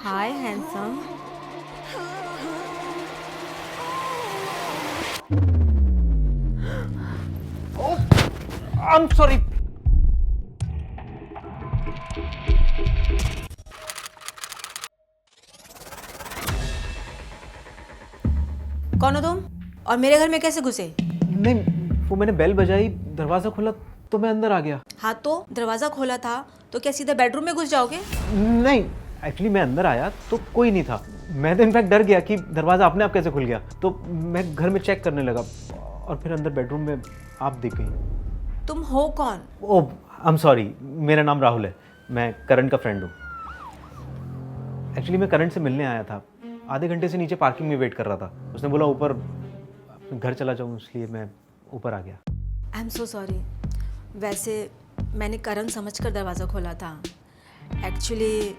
Hi handsome. I am sorry. कौन हो तुम और मेरे घर में कैसे घुसे? नहीं, वो मैंने बेल बजाई, दरवाजा खुला तो मैं अंदर आ गया। हाँ तो दरवाजा खोला था तो क्या सीधे बेडरूम में घुस जाओगे? नहीं, एक्चुअली मैं अंदर आया तो कोई नहीं था। मैं तो इनफैक्ट डर गया कि दरवाजा अपने आप कैसे खुल गया, तो मैं घर में चेक करने लगा और फिर अंदर बेडरूम में आप दिख गई। तुम हो कौन? ओह आई एम सॉरी, मेरा नाम राहुल है, मैं करण का फ्रेंड हूँ। एक्चुअली मैं करण से मिलने आया था, आधे घंटे से नीचे पार्किंग में वेट कर रहा था। उसने बोला ऊपर घर चला जाऊँ, इसलिए मैं ऊपर आ गया। I am so sorry. वैसे मैंने करण समझकर दरवाज़ा खोला था। एक्चुअली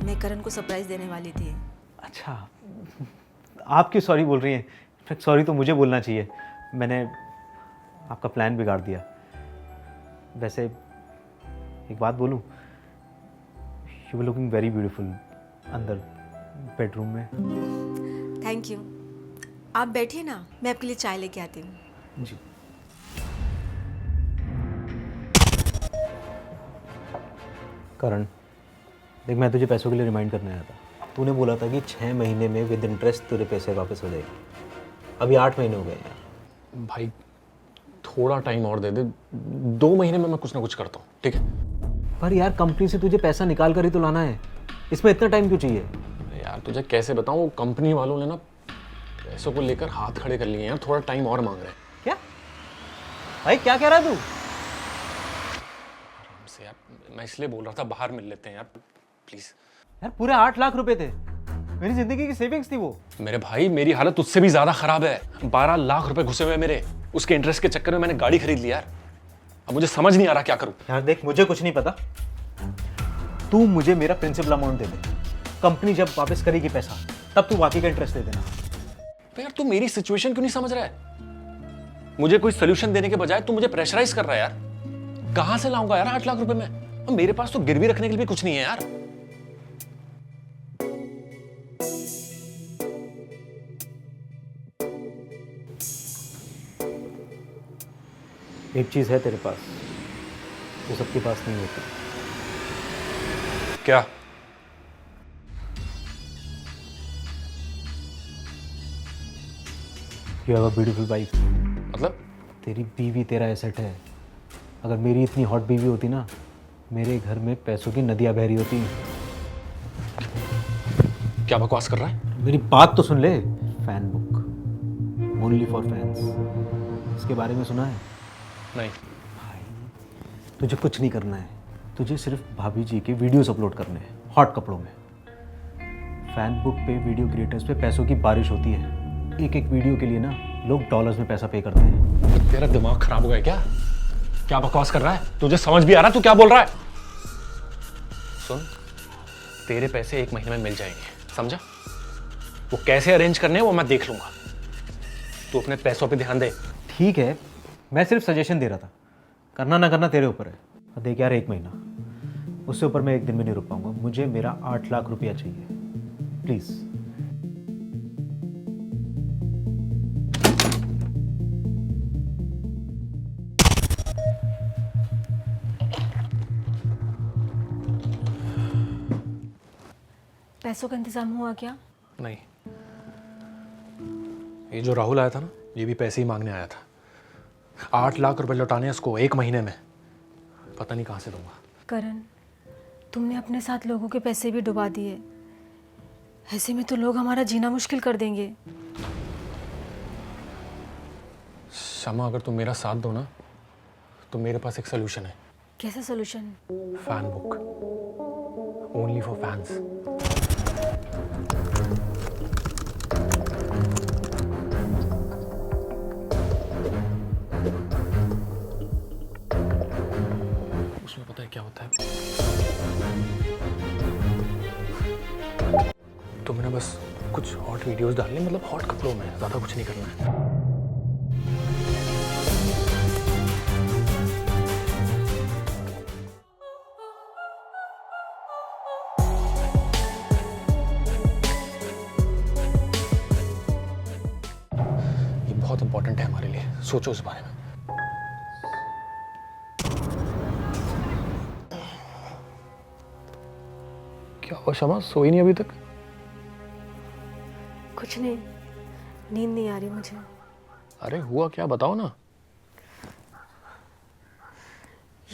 मैं करण को सरप्राइज़ देने वाली थी। अच्छा, आप क्यों सॉरी बोल रही हैं? इनफैक्ट सॉरी तो मुझे बोलना चाहिए, मैंने आपका प्लान बिगाड़ दिया। वैसे एक बात बोलूं, you were looking very beautiful अंदर बेडरूम में। Thank you. आप बैठिए ना, मैं आपके लिए चाय लेके आती हूँ। जी। करण, देख मैं तुझे पैसों के लिए रिमाइंड करने आया था। तूने बोला था कि 6 महीने में विद इंटरेस्ट तेरे पैसे वापस हो जाएंगे। अभी 8 महीने हो गए यार। भाई थोड़ा टाइम और दे दे, 2 महीने में मैं कुछ ना कुछ करता हूँ, ठीक है? पर यार कंपनी से तुझे पैसा निकाल कर ही तो लाना है, इसमें इतना टाइम क्यों चाहिए? यार तुझे कैसे बताऊँ, कंपनी वालों ने ना पैसों को लेकर हाथ खड़े कर लिए हैं यार, थोड़ा टाइम और मांग रहे हैं। क्या भाई, क्या कह रहा है तू? हमसे यार, मैं इसलिए बोल रहा था बाहर मिल लेते हैं यार, प्लीज। यार पूरे 8 लाख रुपए थे, मेरी जिंदगी की सेविंग्स थी वो। मेरे भाई मेरी हालत उससे भी ज्यादा खराब है। 12 लाख रुपए घुसे हुए मेरे, उसके इंटरेस्ट के चक्कर में मैंने गाड़ी खरीद ली यार। अब मुझे समझ नहीं आ रहा क्या करूं। यार देख, मुझे कुछ नहीं पता, तू मुझे मेरा प्रिंसिपल अमाउंट दे दे। कंपनी जब वापस करेगी पैसा तब तू बाकी का इंटरेस्ट दे देना। तो यार तू मेरी सिचुएशन क्यों नहीं समझ रहा है? मुझे कोई सोल्यूशन देने के बजाय तू मुझे प्रेशराइज कर रहा है यार। कहां से लाऊंगा यार 8 लाख रुपए में? और मेरे पास तो गिरवी रखने के लिए भी कुछ नहीं है यार। एक चीज है तेरे पास, वो सबके पास नहीं होती। क्या? You have a beautiful wife. मतलब? तेरी बीवी तेरा एसेट है। अगर मेरी इतनी हॉट बीवी होती ना, मेरे घर में पैसों की नदियां बह रही होती। क्या बकवास कर रहा है? मेरी बात तो सुन ले। Fan book, only for fans, इसके बारे में सुना है? नहीं। तुझे कुछ नहीं करना है, तुझे सिर्फ भाभी जी के वीडियोस अपलोड करने हैं हॉट कपड़ों में। फैन बुक पे वीडियो क्रिएटर्स पे पैसों की बारिश होती है। एक एक वीडियो के लिए ना लोग डॉलर्स में पैसा पे करते हैं। तेरा दिमाग खराब हो गया क्या? क्या बकवास कर रहा है? तुझे समझ भी आ रहा है तू क्या बोल रहा है? सुन, तेरे पैसे 1 महीने में मिल जाएंगे, समझा? वो कैसे अरेंज करने हैं वो मैं देख लूंगा। तू अपने पैसों पे ध्यान दे। ठीक है, मैं सिर्फ सजेशन दे रहा था, करना ना करना तेरे ऊपर है। और देख यार, 1 महीना, उससे ऊपर मैं एक दिन भी नहीं रुक पाऊंगा। मुझे मेरा 8 लाख रुपया चाहिए, प्लीज। पैसों का इंतजाम हुआ क्या? नहीं, ये जो राहुल आया था ना, ये भी पैसे ही मांगने आया था। 8 लाख रुपए लौटाने उसको 1 महीने में, पता नहीं कहां से दूंगा। करण, तुमने अपने साथ लोगों के पैसे भी डुबा दिए। ऐसे में तो लोग हमारा जीना मुश्किल कर देंगे। शमा, अगर तुम मेरा साथ दो ना तो मेरे पास एक सोल्यूशन है। कैसा solution? Fan book, only for fans. उसमें पता है क्या होता है? तुम्हें ना बस कुछ हॉट वीडियोस डालने, मतलब हॉट कपड़ों में, ज्यादा कुछ नहीं करना है। बहुत इंपॉर्टेंट है हमारे लिए, सोचो इस बारे में। क्या हुआ शमा, सोई नहीं अभी तक? कुछ नहीं, नींद नहीं आ रही मुझे। अरे हुआ क्या, बताओ ना।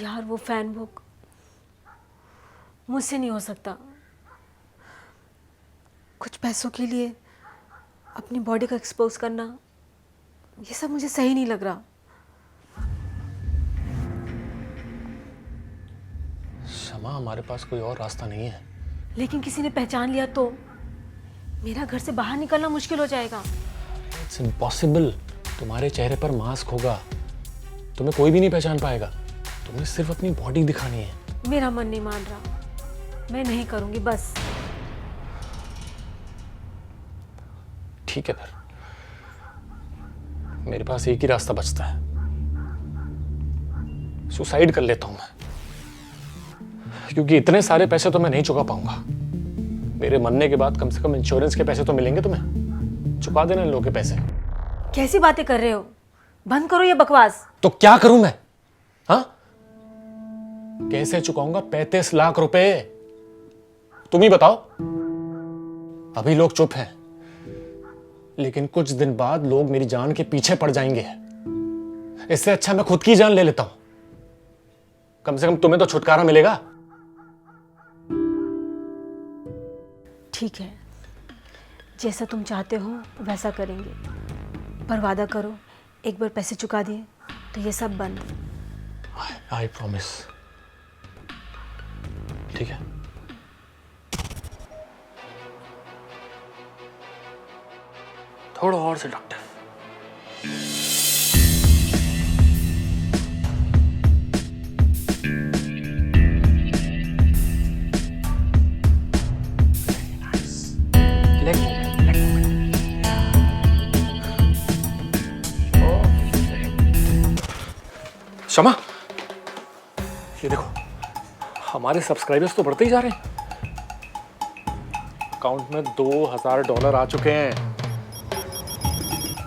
यार वो फैन बुक मुझसे नहीं हो सकता। कुछ पैसों के लिए अपनी बॉडी को एक्सपोज करना, ये सब मुझे सही नहीं लग रहा। शमा, हमारे पास कोई और रास्ता नहीं है। लेकिन किसी ने पहचान लिया तो मेरा घर से बाहर निकलना मुश्किल हो जाएगा। It's impossible. तुम्हारे चेहरे पर मास्क होगा, तुम्हें कोई भी नहीं पहचान पाएगा। तुम्हें सिर्फ अपनी बॉडी दिखानी है। मेरा मन नहीं मान रहा, मैं नहीं करूंगी बस। ठीक है, फिर मेरे पास एक ही रास्ता बचता है, सुसाइड कर लेता हूं मैं। क्योंकि इतने सारे पैसे तो मैं नहीं चुका पाऊंगा। मेरे मरने के बाद कम से कम इंश्योरेंस के पैसे तो मिलेंगे तुम्हें। चुका देना इन लोगों के पैसे। कैसी बातें कर रहे हो, बंद करो ये बकवास। तो क्या करूं मैं? हाँ, कैसे चुकाऊंगा 35 लाख रुपए? तुम ही बताओ। अभी लोग चुप हैं, लेकिन कुछ दिन बाद लोग मेरी जान के पीछे पड़ जाएंगे। इससे अच्छा मैं खुद की जान ले लेता हूं। कम से कम तुम्हें तो छुटकारा मिलेगा। ठीक है, जैसा तुम चाहते हो वैसा करेंगे, पर वादा करो एक बार पैसे चुका दिए तो ये सब बंद। I promise. ठीक है। थोड़ा और से डॉक्टर। शमा, ये देखो, हमारे सब्सक्राइबर्स तो बढ़ते ही जा रहे हैं। अकाउंट में $2000 आ चुके हैं।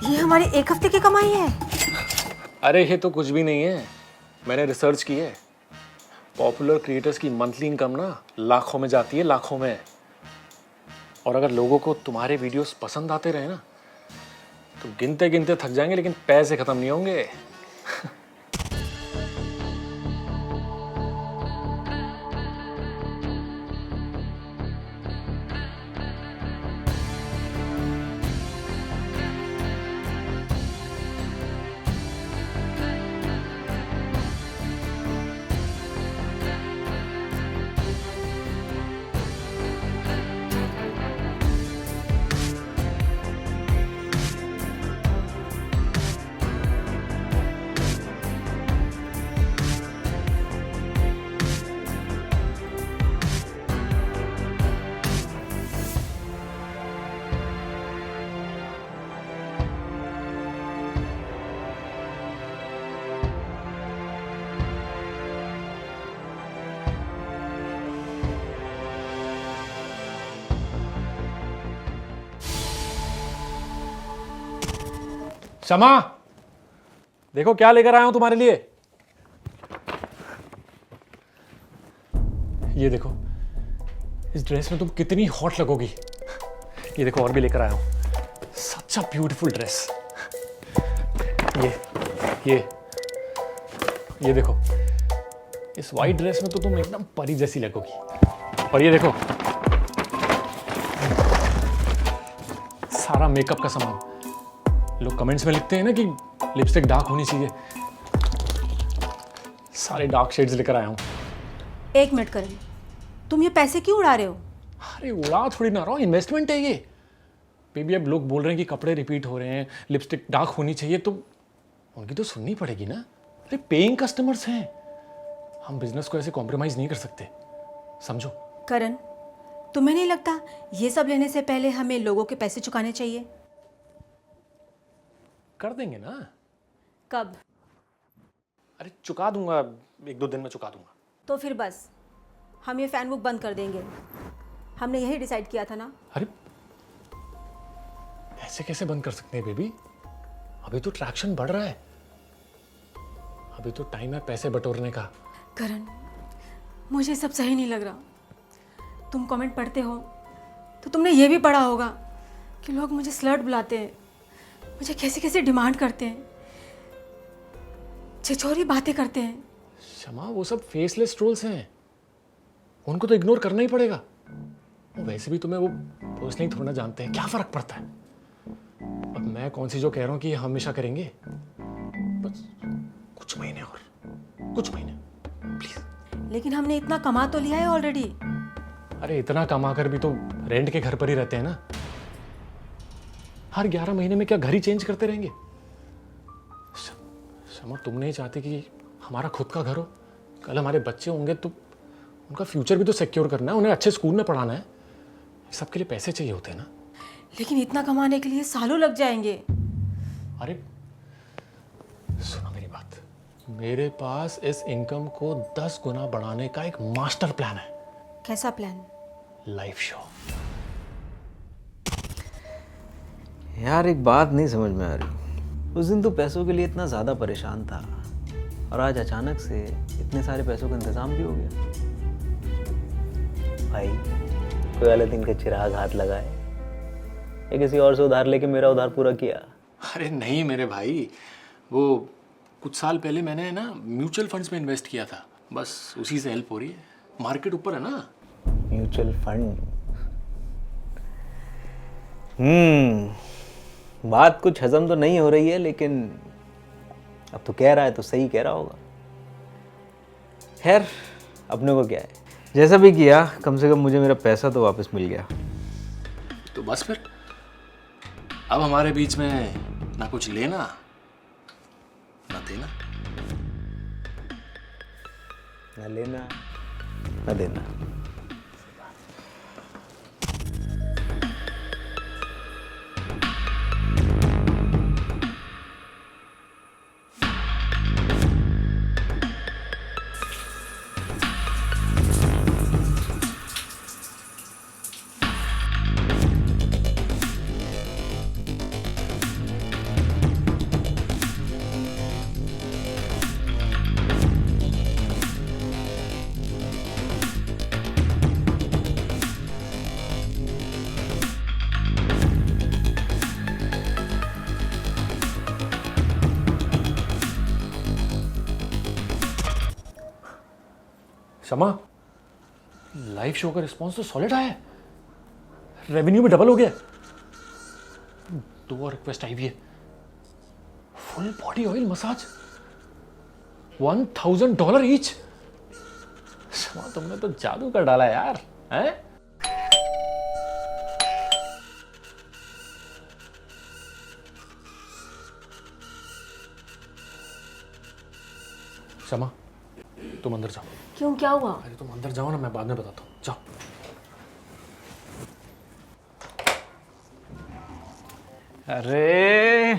ये हमारी एक हफ्ते की कमाई है। अरे ये तो कुछ भी नहीं है, मैंने रिसर्च की है। पॉपुलर क्रिएटर्स की मंथली इनकम ना लाखों में जाती है, लाखों में। और अगर लोगों को तुम्हारे वीडियोस पसंद आते रहे ना, तो गिनते गिनते थक जाएंगे, लेकिन पैसे खत्म नहीं होंगे। शमा, देखो क्या लेकर आया हूं तुम्हारे लिए। ये देखो, इस ड्रेस में तुम कितनी हॉट लगोगी। ये देखो, और भी लेकर आया हूं। सच अ ब्यूटीफुल ड्रेस। ये देखो, इस वाइट ड्रेस में तो तुम एकदम परी जैसी लगोगी। और ये देखो, सारा मेकअप का सामान। लोग कमेंट्स में लिखते हैं ना कि लिपस्टिक डार्क होनी चाहिए। सारे डार्क शेड्स लेकर आया हूं। एक मिनट करें, तुम ये पैसे क्यों उड़ा रहे हो? अरे उड़ा थोड़ी ना रहा हूं, इन्वेस्टमेंट है ये। बेबी, अब लोग बोल रहे हैं कि कपड़े रिपीट हो रहे हैं, लिपस्टिक डार्क होनी चाहिए, तो उनकी तो सुननी पड़ेगी ना। अरे पेइंग कस्टमर्स हैं, हम बिजनेस को ऐसे कॉम्प्रोमाइज नहीं कर सकते, समझो। करण, तुम्हें नहीं लगता ये सब लेने से पहले हमें लोगों के पैसे चुकाने चाहिए? कर देंगे ना। कब? अरे चुका दूंगा, 1-2 दिन में चुका दूंगा। तो फिर बस हम ये फैन बुक बंद कर देंगे। हमने यही डिसाइड किया था ना। अरे ऐसे कैसे बंद कर सकते हैं बेबी? अभी तो ट्रैक्शन बढ़ रहा है, अभी तो टाइम है पैसे बटोरने का। करण, मुझे सब सही नहीं लग रहा। तुम कमेंट पढ़ते हो तो तुमने ये भी पढ़ा होगा कि लोग मुझे स्लर्ट बुलाते हैं, मुझे कैसे कैसे डिमांड करते हैं, छिछोरी बातें करते हैं। क्षमा, वो सब फेसलेस ट्रोल्स हैं, उनको तो इग्नोर करना ही पड़ेगा। वो वैसे भी तुम्हें वो पर्सनली थोड़ा जानते हैं, क्या फर्क पड़ता है। अब मैं कौन सी जो कह रहा हूँ कि ये हमेशा करेंगे, बस कुछ महीने और, कुछ महीने प्लीज। लेकिन हमने इतना कमा तो लिया है ऑलरेडी। अरे इतना कमा कर भी तो रेंट के घर पर ही रहते हैं ना। हर 11 महीने में क्या घर ही चेंज करते रहेंगे। क्षमा, तुम नहीं चाहते कि हमारा खुद का घर हो, कल हमारे बच्चे होंगे तो उनका फ्यूचर भी तो सिक्योर करना है, उन्हें अच्छे स्कूल में पढ़ाना है, सबके लिए पैसे चाहिए होते हैं ना। लेकिन इतना कमाने के लिए सालों लग जाएंगे। अरे सुनो मेरी बात, मेरे पास इस इनकम को 10 गुना बढ़ाने का एक मास्टर प्लान है। कैसा प्लान? Live show. यार एक बात नहीं समझ में आ रही, उस दिन तो पैसों के लिए इतना ज़्यादा परेशान था और आज अचानक से इतने सारे पैसों का इंतज़ाम भी हो गया। भाई कोई वाले दिन का चिराग हाथ लगाए या किसी और से उधार लेके मेरा उधार पूरा किया? अरे नहीं मेरे भाई, वो कुछ साल पहले मैंने ना म्यूचुअल फंड्स में इन्वेस्ट किया था, बस उसी से हेल्प हो रही है। मार्केट ऊपर है ना। Mutual fund? बात कुछ हजम तो नहीं हो रही है, लेकिन अब तो कह रहा है तो सही कह रहा होगा। खैर अपने को क्या है, जैसा भी किया कम से कम मुझे मेरा पैसा तो वापस मिल गया। तो बस फिर अब हमारे बीच में ना कुछ लेना ना देना। ना लेना ना देना। क्षमा, लाइव शो का रिस्पॉन्स तो सॉलिड आया है, रेवेन्यू भी डबल हो गया। 2 और रिक्वेस्ट आई हुई है। Full body oil massage $1000 each. क्षमा, तुमने तो जादू कर डाला यार, हैं? क्षमा, तुम अंदर जाओ। क्यों, क्या हुआ? अरे तुम अंदर जाओ ना, मैं बाद में बताता हूँ, जाओ। अरे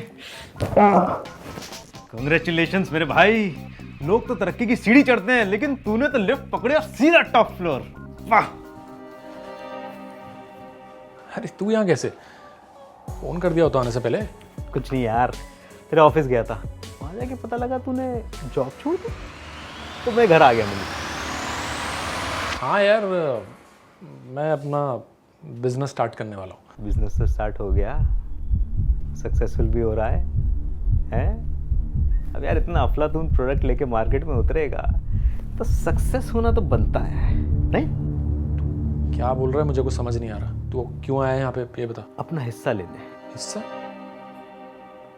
कांग्रेचुलेशंस मेरे भाई, लोग तो तरक्की की सीढ़ी चढ़ते हैं, लेकिन तूने तो लिफ्ट पकड़े और सीधा टॉप फ्लोर। वाह! अरे तू यहाँ कैसे? फोन कर दिया होता आने से पहले। कुछ नहीं यार, तेरे ऑफिस गया था, वहां जाके पता लगा तूने जॉब छोड़ दी, तो मैं घर आ गया। मुझे हाँ यार, मैं अपना बिजनेस स्टार्ट करने वाला हूँ। बिजनेस तो स्टार्ट हो गया, सक्सेसफुल भी हो रहा है, हैं? अब यार इतना अफलातून प्रोडक्ट लेके मार्केट में उतरेगा तो सक्सेस होना तो बनता है, नहीं? क्या बोल रहा है, मुझे कुछ समझ नहीं आ रहा। तू क्यों आया यहाँ पे, ये बता। अपना हिस्सा लेने। हिस्सा?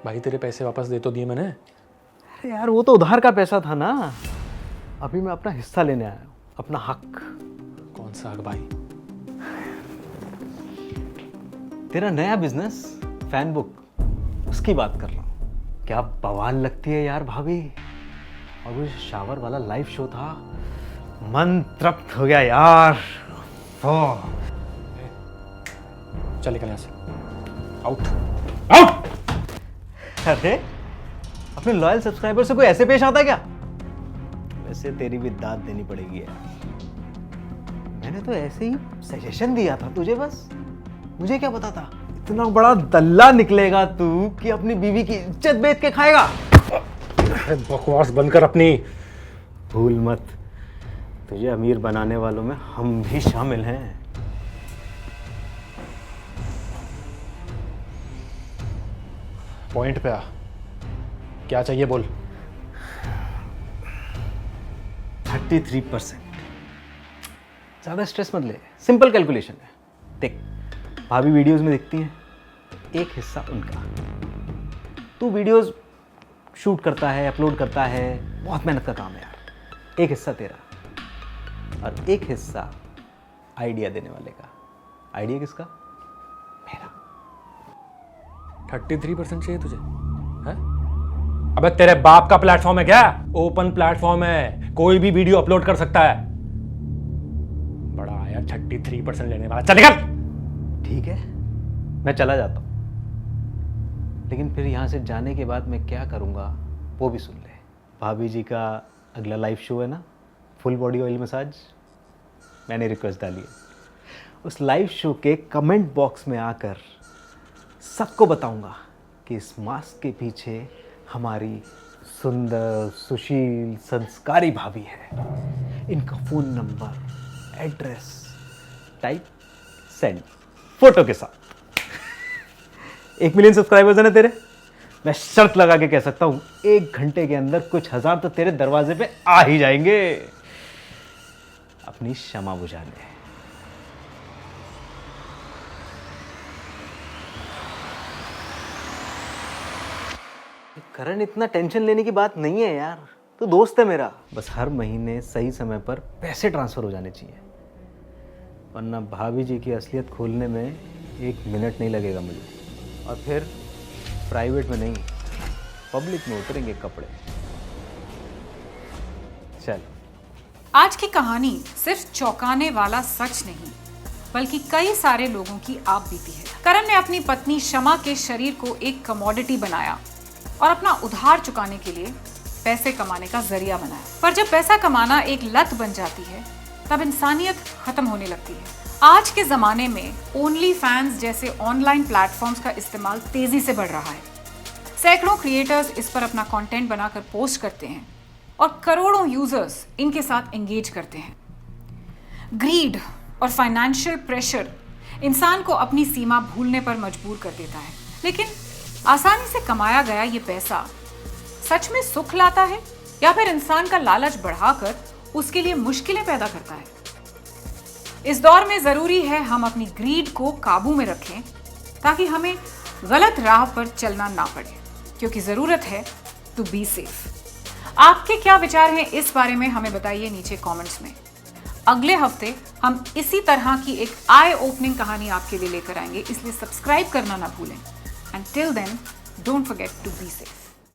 भाई तेरे पैसे वापस दे तो दिए मैंने। अरे यार वो तो उधार का पैसा था ना, अभी मैं अपना हिस्सा लेने आया हूँ, अपना हक। कौन सा हक भाई? तेरा नया बिजनेस फैन बुक, उसकी बात कर रहा हूँ। क्या बवाल लगती है यार भाभी, और वो शावर वाला लाइव शो था, मन तृप्त हो गया यार। चल निकल यहाँ से, आउट आउट। अरे अपने लॉयल सब्सक्राइबर से कोई ऐसे पेश आता है क्या? वैसे तेरी भी दाद देनी पड़ेगी यार, मैंने तो ऐसे ही सजेशन दिया था तुझे, बस मुझे क्या पता था इतना बड़ा दल्ला निकलेगा तू कि अपनी बीवी की इज्जत बेच के खाएगा। अरे बकवास बंद कर अपनी। भूल मत, तुझे अमीर बनाने वालों में हम भी शामिल हैं। पॉइंट पे आ, क्या चाहिए बोल। 33%। ज़्यादा स्ट्रेस मत ले, सिंपल कैलकुलेशन है। देख, भाभी वीडियोस में दिखती हैं, एक हिस्सा उनका। तू वीडियोस शूट करता है, अपलोड करता है, बहुत मेहनत का काम है यार। एक हिस्सा तेरा और एक हिस्सा आइडिया देने वाले का। आइडिया किसका? मेरा। 33% चाहिए तुझे है? अबे तेरे बाप का प्लेटफॉर्म है क्या? ओपन प्लेटफॉर्म है, कोई भी वीडियो अपलोड कर सकता है। बड़ा आया 33% लेने वाला, चल निकल। ठीक है, मैं चला जाता हूँ, लेकिन फिर यहाँ से जाने के बाद मैं क्या करूँगा वो भी सुन ले। भाभी जी का अगला लाइव शो है ना, फुल बॉडी ऑयल मसाज, मैंने रिक्वेस्ट डाली है। उस लाइव शो के कमेंट बॉक्स में आकर सबको बताऊंगा कि इस मास्क के पीछे हमारी सुंदर, सुशील, संस्कारी भाभी है। इनका phone number, address, type, send, photo के साथ। 1 मिलियन सब्सक्राइबर्स है ना तेरे, मैं शर्त लगा के कह सकता हूं 1 घंटे के अंदर कुछ हजार तो तेरे दरवाजे पे आ ही जाएंगे अपनी क्षमा बुझाने। करण, इतना टेंशन लेने की बात नहीं है यार, तो दोस्त है मेरा। बस हर महीने सही समय पर पैसे ट्रांसफर हो जाने चाहिए, वरना भाभी जी की असलियत खोलने में 1 मिनट नहीं लगेगा मुझे। और फिर प्राइवेट में नहीं, पब्लिक में उतरेंगे कपड़े। चल। आज की कहानी सिर्फ चौंकाने वाला सच नहीं, बल्कि कई सारे लोगों की आप बीती है। करण ने अपनी पत्नी शमा के शरीर को एक कमोडिटी बनाया और अपना उधार चुकाने के लिए पैसे कमाने का जरिया बनाया। पर जब पैसा कमाना एक लत बन जाती है, तब इंसानियत खत्म होने लगती है। आज के ज़माने में ओनली फैंस जैसे ऑनलाइन प्लेटफॉर्म्स का इस्तेमाल तेज़ी से बढ़ रहा है। सैकड़ों क्रिएटर्स इस पर अपना कंटेंट बनाकर पोस्ट करते हैं और करोड़ों यूजर्स इनके साथ एंगेज करते हैं। ग्रीड और फाइनेंशियल प्रेशर इंसान को अपनी सीमा भूलने पर मजबूर कर देता है। लेकिन आसानी से कमाया गया ये पैसा सच में सुख लाता है या फिर इंसान का लालच बढ़ाकर उसके लिए मुश्किलें पैदा करता है? इस दौर में जरूरी है हम अपनी ग्रीड को काबू में रखें ताकि हमें गलत राह पर चलना ना पड़े, क्योंकि जरूरत है टू बी सेफ। आपके क्या विचार हैं इस बारे में हमें बताइए नीचे कमेंट्स में। अगले हफ्ते हम इसी तरह की एक आई ओपनिंग कहानी आपके लिए लेकर आएंगे, इसलिए सब्सक्राइब करना ना भूलें। And till then, don't forget to be safe.